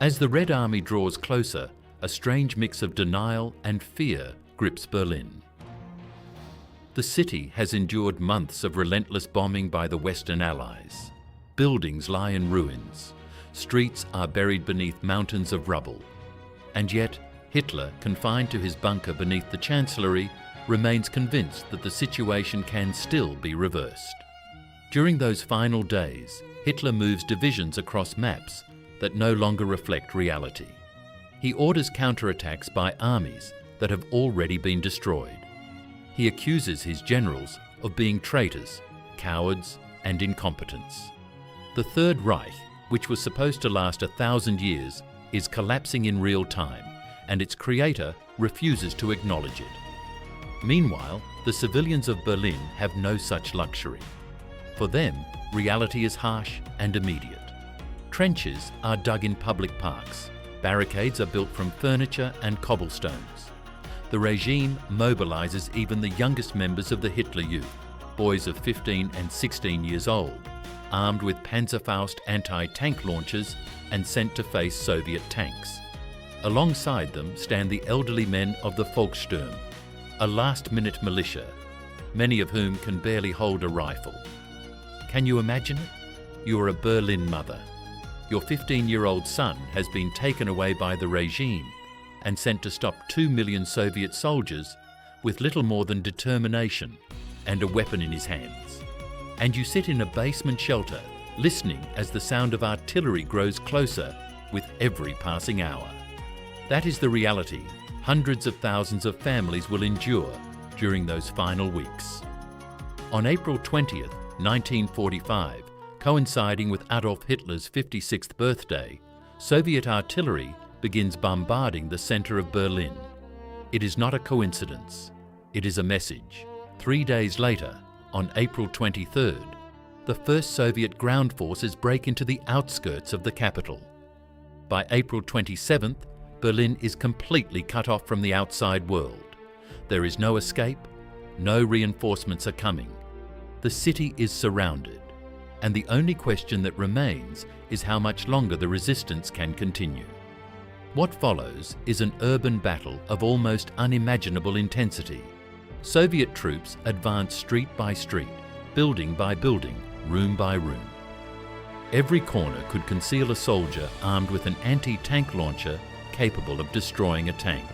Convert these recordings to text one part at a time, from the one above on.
As the Red Army draws closer, a strange mix of denial and fear grips Berlin. The city has endured months of relentless bombing by the Western Allies. Buildings lie in ruins. Streets are buried beneath mountains of rubble. And yet, Hitler, confined to his bunker beneath the Chancellery, remains convinced that the situation can still be reversed. During those final days, Hitler moves divisions across maps that no longer reflect reality. He orders counterattacks by armies that have already been destroyed. He accuses his generals of being traitors, cowards, and incompetents. The Third Reich, which was supposed to last 1,000 years, is collapsing in real time, and its creator refuses to acknowledge it. Meanwhile, the civilians of Berlin have no such luxury. For them, reality is harsh and immediate. Trenches are dug in public parks. Barricades are built from furniture and cobblestones. The regime mobilizes even the youngest members of the Hitler Youth, boys of 15 and 16 years old, armed with Panzerfaust anti-tank launchers and sent to face Soviet tanks. Alongside them stand the elderly men of the Volkssturm, a last-minute militia, many of whom can barely hold a rifle. Can you imagine it? You are a Berlin mother. Your 15-year-old son has been taken away by the regime and sent to stop 2 million Soviet soldiers with little more than determination and a weapon in his hands. And you sit in a basement shelter, listening as the sound of artillery grows closer with every passing hour. That is the reality hundreds of thousands of families will endure during those final weeks. On April 20th, 1945, coinciding with Adolf Hitler's 56th birthday, Soviet artillery begins bombarding the center of Berlin. It is not a coincidence. It is a message. 3 days later, on April 23rd, the first Soviet ground forces break into the outskirts of the capital. By April 27th, Berlin is completely cut off from the outside world. There is no escape, no reinforcements are coming. The city is surrounded, and the only question that remains is how much longer the resistance can continue. What follows is an urban battle of almost unimaginable intensity. Soviet troops advance street by street, building by building, room by room. Every corner could conceal a soldier armed with an anti-tank launcher capable of destroying a tank.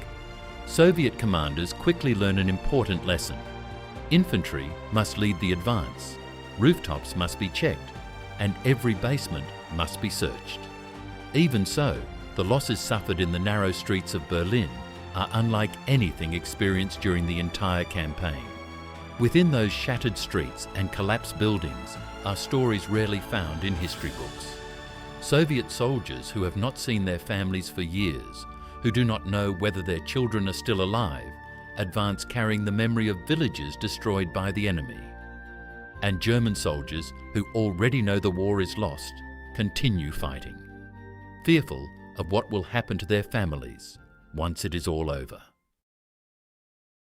Soviet commanders quickly learn an important lesson. Infantry must lead the advance, rooftops must be checked, and every basement must be searched. Even so, the losses suffered in the narrow streets of Berlin are unlike anything experienced during the entire campaign. Within those shattered streets and collapsed buildings are stories rarely found in history books. Soviet soldiers who have not seen their families for years, who do not know whether their children are still alive, advance carrying the memory of villages destroyed by the enemy. And German soldiers who already know the war is lost continue fighting, fearful of what will happen to their families once it is all over.